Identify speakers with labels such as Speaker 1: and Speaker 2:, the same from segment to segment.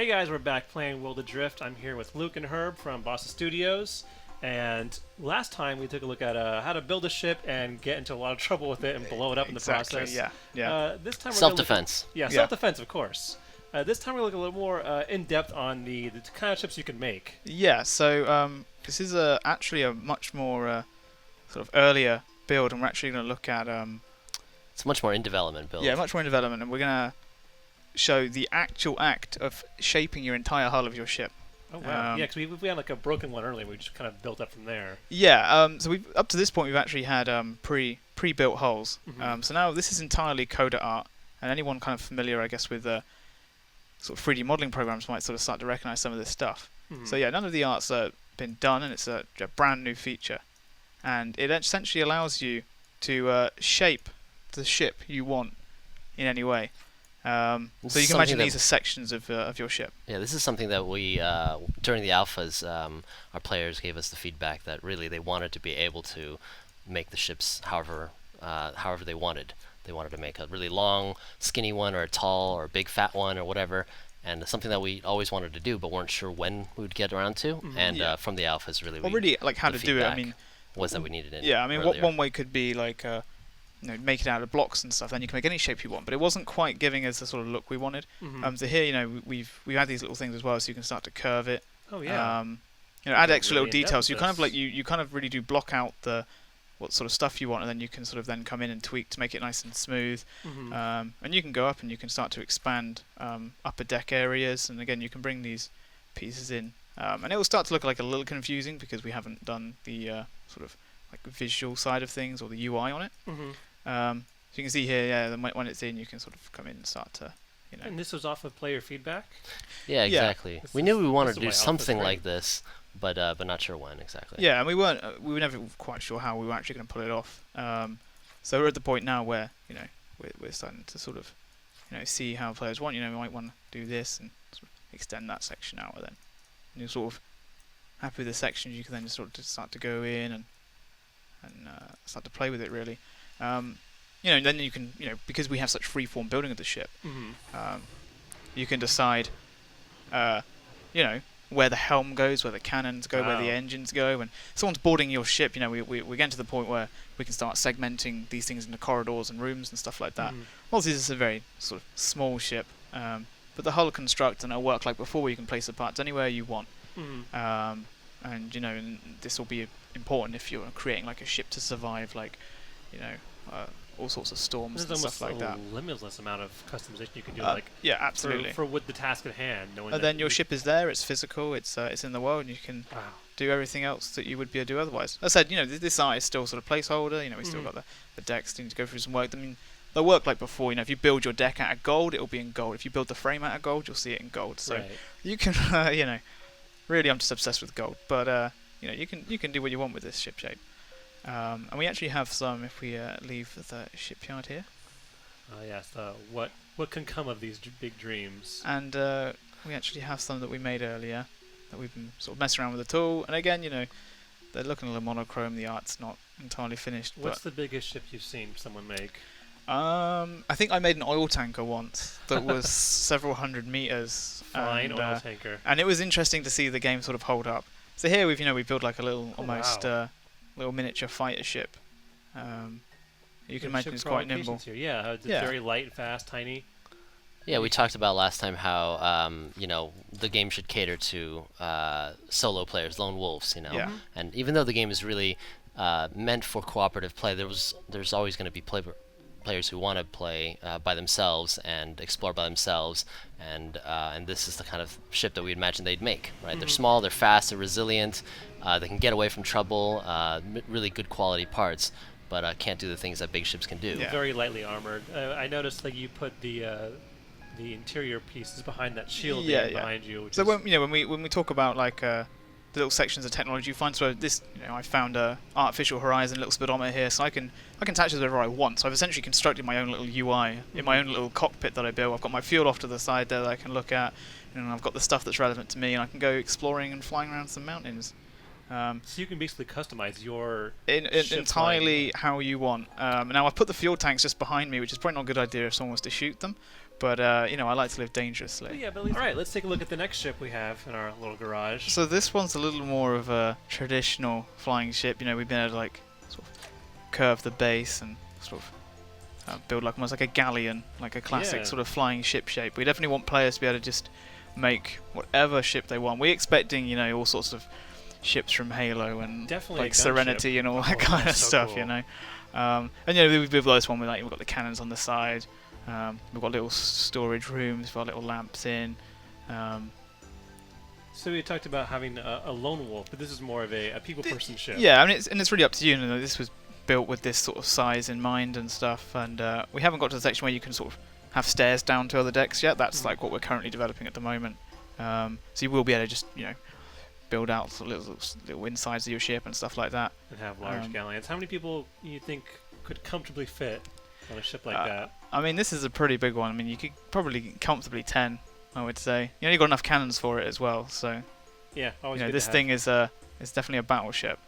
Speaker 1: Hey guys, we're back playing World Adrift. I'm here with Luke and Herb from Boston Studios. And last time we took a look at how to build a ship and get into a lot of trouble with it and blow it up in the
Speaker 2: Exactly.
Speaker 1: process.
Speaker 2: Yeah.
Speaker 1: This time we're
Speaker 3: Self-defense.
Speaker 1: Yeah,
Speaker 2: Yeah.
Speaker 1: self-defense, of course. This time we're looking a little more in depth on the kind of ships you can make.
Speaker 2: Yeah. So this is actually a much more sort of earlier build, and we're actually going to look at
Speaker 3: It's much more in development build.
Speaker 2: yeah, much more in development, and we're going to show the actual act of shaping your entire hull of your ship.
Speaker 1: Oh wow! Yeah, because we had like a broken one earlier. We just kind of built up from there.
Speaker 2: Yeah. So we've up to this point we've actually had pre-built hulls.
Speaker 1: Mhm.
Speaker 2: So now this is entirely coda art, and anyone kind of familiar, I guess, with sort of 3D modeling programs might sort of start to recognize some of this stuff.
Speaker 1: Mhm.
Speaker 2: So yeah, none of the art's been done, and it's a brand new feature, and it essentially allows you to shape the ship you want in any way. So you can imagine these are sections of your ship.
Speaker 3: Yeah, this is something that we, during the alphas, our players gave us the feedback that really they wanted to be able to make the ships however they wanted. They wanted to make a really long, skinny one, or a tall, or a big, fat one, or whatever. And something that we always wanted to do, but weren't sure when we would get around to.
Speaker 1: Mhm.
Speaker 3: And
Speaker 2: Yeah.
Speaker 3: From the alphas, really,
Speaker 2: Well, really, like how
Speaker 3: the
Speaker 2: to do it. I
Speaker 3: feedback
Speaker 2: mean,
Speaker 3: was that we needed it.
Speaker 2: yeah. I mean,
Speaker 3: earlier.
Speaker 2: one way could be like make it out of blocks and stuff. Then you can make any shape you want. But it wasn't quite giving us the sort of look we wanted.
Speaker 1: Mhm.
Speaker 2: So here, we've had these little things as well, so you can start to curve it.
Speaker 1: Oh yeah.
Speaker 2: Add
Speaker 1: We're
Speaker 2: extra
Speaker 1: really
Speaker 2: little
Speaker 1: in-depth
Speaker 2: details.
Speaker 1: with
Speaker 2: You kind of
Speaker 1: this.
Speaker 2: like you kind of really do block out what sort of stuff you want, and then you can sort of then come in and tweak to make it nice and smooth.
Speaker 1: Mhm.
Speaker 2: And you can go up and you can start to expand upper deck areas, and again you can bring these pieces in, and it will start to look like a little confusing because we haven't done the sort of like visual side of things or the UI on it.
Speaker 1: Mhm.
Speaker 2: So you can see here, yeah, then when it's in, you can sort of come in and start to,
Speaker 1: And this was off of player feedback.
Speaker 3: Yeah,
Speaker 2: Yeah.
Speaker 3: exactly.
Speaker 1: This
Speaker 3: We
Speaker 1: is-
Speaker 3: knew we wanted
Speaker 1: this
Speaker 3: to
Speaker 1: is
Speaker 3: do
Speaker 1: why alpha's
Speaker 3: something
Speaker 1: great.
Speaker 3: like this, but not sure when exactly.
Speaker 2: Yeah, and we were never quite sure how we were actually going to pull it off. So we're at the point now where we're starting to sort of see how players want. We might want to do this and sort of extend that section out, and then you're sort of happy with the sections. You can then just sort of just start to go in and start to play with it really. And then you can because we have such free-form building of the ship,
Speaker 1: Mhm.
Speaker 2: you can decide, where the helm goes, where the cannons go, where the
Speaker 1: Wow.
Speaker 2: engines go. When someone's boarding your ship, we're getting to the point where we can start segmenting these things into corridors and rooms and stuff like that.
Speaker 1: Mhm.
Speaker 2: Obviously, this is a very sort of small ship, but the hull construct and it'll work like before, where you can place the parts anywhere you want.
Speaker 1: Mhm.
Speaker 2: And this will be important if you're creating like a ship to survive, like all sorts of storms
Speaker 1: There's
Speaker 2: and
Speaker 1: almost
Speaker 2: stuff like that.
Speaker 1: a limitless amount of customization you can do,
Speaker 2: Yeah, absolutely.
Speaker 1: for with the task at hand. Knowing
Speaker 2: And
Speaker 1: that
Speaker 2: then your ship is there, it's physical, it's in the world, and you can
Speaker 1: Wow.
Speaker 2: do everything else that you would be able to do otherwise. As I said, this art is still sort of placeholder. We still
Speaker 1: Mhm.
Speaker 2: got the decks need to go through some work. I mean, they'll work like before. If you build your deck out of gold, it'll be in gold. If you build the frame out of gold, you'll see it in gold. So
Speaker 1: Right.
Speaker 2: you can, really, I'm just obsessed with gold. But you can do what you want with this ship shape. And we actually have some. If we leave the shipyard here,
Speaker 1: Yes. What can come of these big dreams?
Speaker 2: and we actually have some that we made earlier that we've been sort of messing around with the tool. And again, they're looking a little monochrome. The art's not entirely finished.
Speaker 1: What's the biggest ship you've seen someone make?
Speaker 2: I think I made an oil tanker once that was several hundred meters.
Speaker 1: Fine
Speaker 2: and,
Speaker 1: oil tanker.
Speaker 2: and it was interesting to see the game sort of hold up. So here we built like a little
Speaker 1: Oh,
Speaker 2: almost
Speaker 1: wow.
Speaker 2: little miniature fighter ship. You can
Speaker 1: Good
Speaker 2: imagine
Speaker 1: ship
Speaker 2: it's
Speaker 1: for
Speaker 2: quite
Speaker 1: applications
Speaker 2: nimble.
Speaker 1: Here. Yeah, it's
Speaker 2: Yeah.
Speaker 1: very light, fast, tiny.
Speaker 3: Yeah, we talked about last time how the game should cater to solo players, lone wolves.
Speaker 2: Yeah.
Speaker 1: Mhm.
Speaker 3: And even though the game is really meant for cooperative play, there's always going to be players who want to play by themselves and explore by themselves, and this is the kind of ship that we imagine they'd make. Right? They're
Speaker 1: Mhm.
Speaker 3: small, they're fast, they're resilient, they can get away from trouble, really good quality parts, but can't do the things that big ships can do.
Speaker 2: Yeah.
Speaker 1: Very lightly armored. I noticed that you put the interior pieces behind that shield
Speaker 2: Yeah,
Speaker 1: there
Speaker 2: yeah.
Speaker 1: behind you. Which
Speaker 2: So
Speaker 1: is,
Speaker 2: when we talk about like the little sections of technology you find, so this I found a artificial horizon little speedometer here, so I can attach it wherever I want. So I've essentially constructed my own little UI in my own little cockpit that I built. I've got my fuel off to the side there that I can look at, and I've got the stuff that's relevant to me, and I can go exploring and flying around some mountains.
Speaker 1: so you can basically customize your ship
Speaker 2: Entirely how you want. Now I've put the fuel tanks just behind me, which is probably not a good idea if someone wants to shoot them. But I like to live dangerously.
Speaker 1: Yeah, but at least. All right, let's take a look at the next ship we have in our little garage.
Speaker 2: So this one's a little more of a traditional flying ship. We've been able to like sort of curve the base and sort of build like almost like a galleon, like a classic sort of flying ship shape. We definitely want players to be able to just make whatever ship they want. We're expecting all sorts of ships from Halo and
Speaker 1: Definitely
Speaker 2: like Serenity and all that kind of
Speaker 1: so
Speaker 2: stuff.
Speaker 1: cool.
Speaker 2: And we've built this one with we've got the cannons on the side. We've got little storage rooms, we've got little lamps in.
Speaker 1: So we talked about having a lone wolf, but this is more of a people person ship.
Speaker 2: Yeah, I mean, it's really up to you. This was built with this sort of size in mind and stuff, and we haven't got to the section where you can sort of have stairs down to other decks yet. That's like what we're currently developing at the moment. So you will be able to just build out sort of little insides of your ship and stuff like that.
Speaker 1: And have large galleons. How many people you think could comfortably fit on a ship like that?
Speaker 2: I mean, this is a pretty big one. I mean, you could probably comfortably 10, I would say. You got enough cannons for it as well, so
Speaker 1: yeah, always good
Speaker 2: this
Speaker 1: to
Speaker 2: thing is definitely a battleship.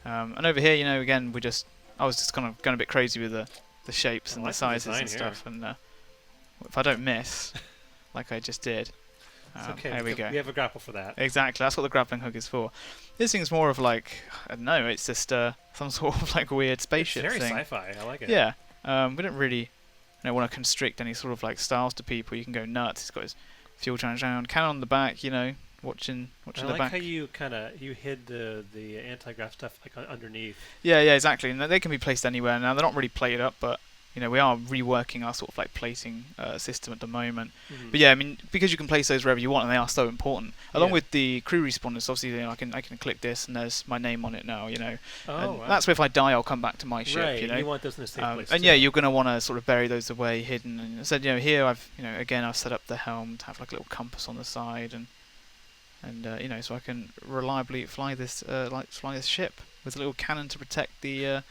Speaker 2: And over here, again, I was just kind of going a bit crazy with the shapes and the sizes and stuff. And if I don't miss, like I just did,
Speaker 1: it's okay.
Speaker 2: There we go.
Speaker 1: We have a grapple for that.
Speaker 2: Exactly, that's what the grappling hook is for. This thing's more of like, I don't know, it's just some sort of like weird spaceship
Speaker 1: it's very
Speaker 2: thing.
Speaker 1: sci-fi. I like it.
Speaker 2: Yeah, we don't really want to constrict any sort of like styles to people. You can go nuts. It's got his fuel challenge down, cannon on the back. Watching the back.
Speaker 1: I like how you hid the anti-grav stuff like underneath.
Speaker 2: Yeah, exactly. And they can be placed anywhere. Now they're not really plated up, but we are reworking our sort of like plating system at the moment. But yeah, I mean, because you can place those wherever you want, and they are so important. Along with the crew respawners, obviously, I can click this, and there's my name on it now.
Speaker 1: Oh,
Speaker 2: and
Speaker 1: wow.
Speaker 2: that's where if I die, I'll come back to my ship.
Speaker 1: Right. You want those in a safe place.
Speaker 2: And
Speaker 1: too.
Speaker 2: yeah, you're going to want to sort of bury those away, hidden. And I said, here I've I've set up the helm to have like a little compass on the side, and so I can reliably fly this ship with a little cannon to protect the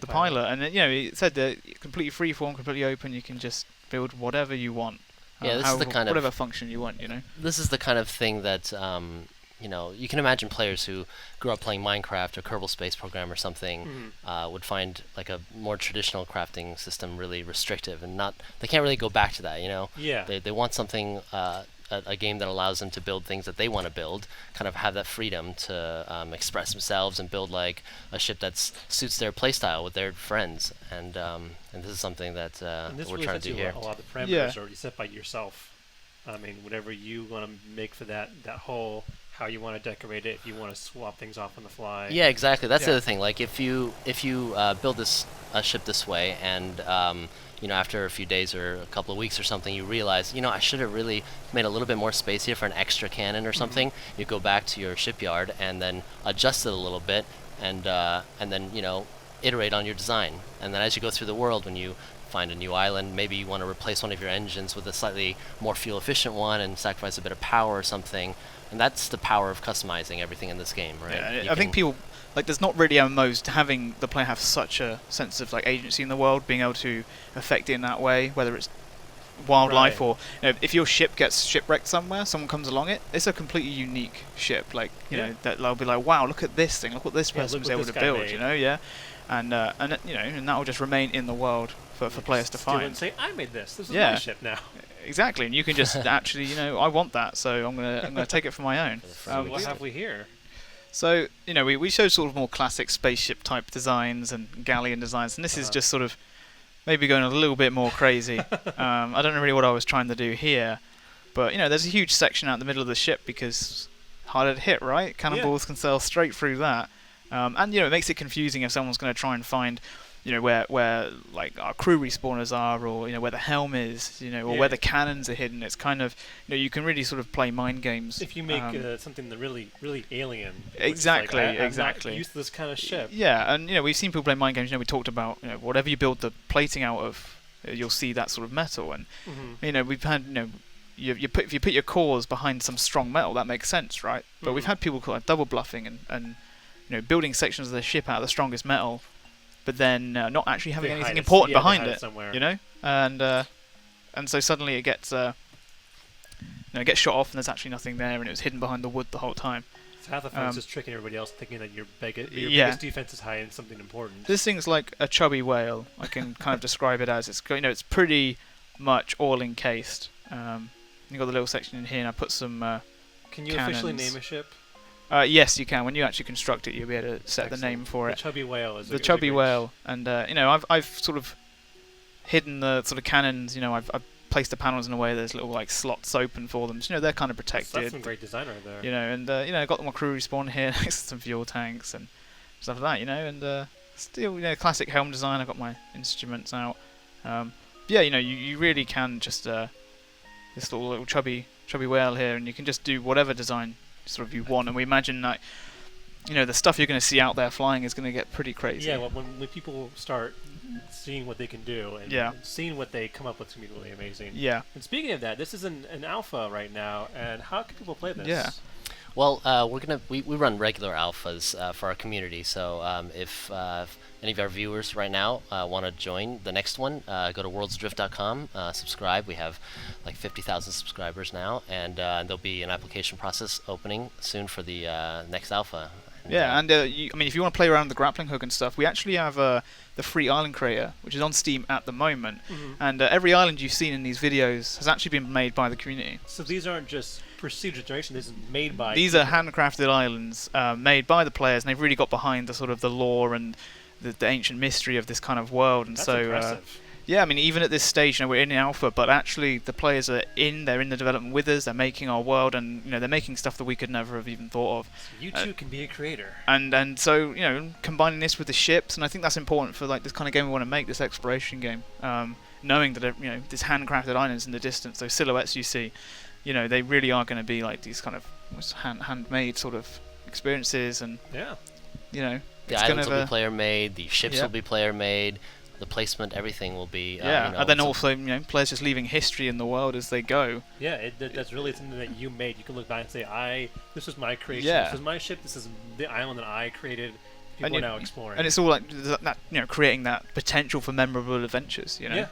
Speaker 2: pilot. And it said that completely freeform, completely open. You can just build whatever you want.
Speaker 3: Yeah, this is the kind
Speaker 2: whatever function you want.
Speaker 3: This is the kind of thing that you can imagine players who grew up playing Minecraft or Kerbal Space Program or something would find like a more traditional crafting system really restrictive, and they can't really go back to that.
Speaker 1: Yeah.
Speaker 3: They want something. A game that allows them to build things that they want to build, kind of have that freedom to express themselves and build like a ship that suits their playstyle with their friends, and this is something that we're trying to do here.
Speaker 1: A lot of the parameters are already set by yourself. I mean, whatever you want to make for that hull, how you want to decorate it, if you want to swap things off on the fly.
Speaker 3: Yeah, exactly. That's the other thing. Like if you build a ship this way, and after a few days or a couple of weeks or something, you realize, I should have really made a little bit more space here for an extra cannon or something. You go back to your shipyard and then adjust it a little bit, and then iterate on your design. And then as you go through the world, when you find a new island, maybe you want to replace one of your engines with a slightly more fuel efficient one and sacrifice a bit of power or something. And that's the power of customizing everything in this game, right?
Speaker 2: Yeah, I think people there's not really MMOs having the player have such a sense of like agency in the world, being able to affect it in that way, whether it's wildlife or if your ship gets shipwrecked somewhere, someone comes along it's a completely unique ship. Like that they'll be like, wow, look at this thing, look what this person was able to build. And that will just remain in the world for players to find.
Speaker 1: And say, I made this. This is my ship now.
Speaker 2: Exactly, and you can just actually, I want that, so I'm gonna take it for my own.
Speaker 1: What have we here?
Speaker 2: So we showed sort of more classic spaceship type designs and galleon designs, and this is just sort of maybe going a little bit more crazy. I don't know really what I was trying to do here, but there's a huge section out in the middle of the ship because harder to hit, right? Cannonballs can sail straight through that, and it makes it confusing if someone's going to try and find where like our crew respawners are, or where the helm is, or where the cannons are hidden. It's kind of you can really sort of play mind games
Speaker 1: if you make something that really alien.
Speaker 2: Exactly,
Speaker 1: I'm
Speaker 2: exactly.
Speaker 1: not used to this kind of ship.
Speaker 2: Yeah, and we've seen people play mind games. We talked about whatever you build the plating out of, you'll see that sort of metal, and we've had if you put your cores behind some strong metal, that makes sense, right? But we've had people call it double bluffing and building sections of the ship out of the strongest metal, but then not actually having anything important behind it, and so suddenly it gets it gets shot off and there's actually nothing there, and it was hidden behind the wood the whole time.
Speaker 1: So half the fun is just tricking everybody else, thinking that your biggest defense is high and something important.
Speaker 2: This thing's like a chubby whale. I can kind of describe it as it's pretty much, all encased. You got the little section in here, and I put some.
Speaker 1: Can you officially
Speaker 2: cannons.
Speaker 1: name a ship?
Speaker 2: Yes, you can. When you actually construct it, you'll be able to set the
Speaker 1: Excellent.
Speaker 2: name for
Speaker 1: The
Speaker 2: it.
Speaker 1: chubby whale is
Speaker 2: The chubby whale, and I've sort of hidden the sort of cannons. I've placed the panels in a way there's little like slots open for them. So, they're kind of protected.
Speaker 1: That's some great design right there.
Speaker 2: And I got my crew respawn here next to some fuel tanks and stuff like that. And still, classic helm design. I've got my instruments out. You really can just this little chubby whale here, and you can just do whatever design sort of you want. And we imagine that the stuff you're going to see out there flying is going to get pretty crazy.
Speaker 1: Yeah, well, when people start seeing what they can do and seeing what they come up with, it's going to be really amazing.
Speaker 2: Yeah.
Speaker 1: And speaking of that, this is an alpha right now, and how can people play this?
Speaker 2: Yeah.
Speaker 3: Well, we run regular alphas for our community. So if any of our viewers right now want to join the next one, go to worldsadrift.com, subscribe. We have like 50,000 subscribers now, and there'll be an application process opening soon for the next alpha.
Speaker 2: And if you want to play around with the grappling hook and stuff, we actually have the free island creator, which is on Steam at the moment.
Speaker 1: Mm-hmm.
Speaker 2: And every island you've seen in these videos has actually been made by the community.
Speaker 1: So these aren't just procedural generation; this is made by.
Speaker 2: These are handcrafted islands made by the players, and they've really got behind the sort of the lore and the ancient mystery of this kind of world. And
Speaker 1: That's
Speaker 2: so,
Speaker 1: impressive.
Speaker 2: even at this stage, we're in alpha, but actually the players are they're in the development with us. They're making our world, and they're making stuff that we could never have even thought of.
Speaker 1: So you too can be a creator.
Speaker 2: And so combining this with the ships, and I think that's important for like this kind of game we want to make, this exploration game. Knowing that this handcrafted islands in the distance, those silhouettes you see, they really are going to be like these kind of almost handmade sort of experiences, and
Speaker 3: the islands will be player made, the ships will be player made, the placement, everything will be.
Speaker 2: And then also players just leaving history in the world as they go.
Speaker 1: Yeah, that's really something that you made. You can look back and say, this was my creation.
Speaker 2: Yeah.
Speaker 1: This was my ship. This is the island that I created. People are now exploring.
Speaker 2: And it's all like that, creating that potential for memorable adventures.
Speaker 1: Yeah,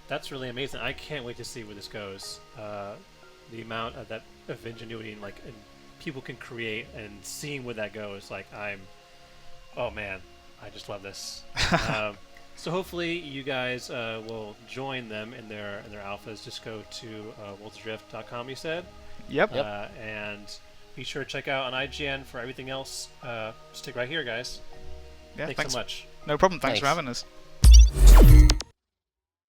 Speaker 1: that's really amazing. I can't wait to see where this goes. The amount of ingenuity and people can create, and seeing where that goes. Oh man, I just love this. So hopefully you guys will join them in their alphas. Just go to worldsadrift.com, you said?
Speaker 2: Yep.
Speaker 1: And be sure to check out on IGN for everything else. Stick right here, guys.
Speaker 2: Yeah,
Speaker 1: Thanks so much.
Speaker 2: No problem. Thanks for having us.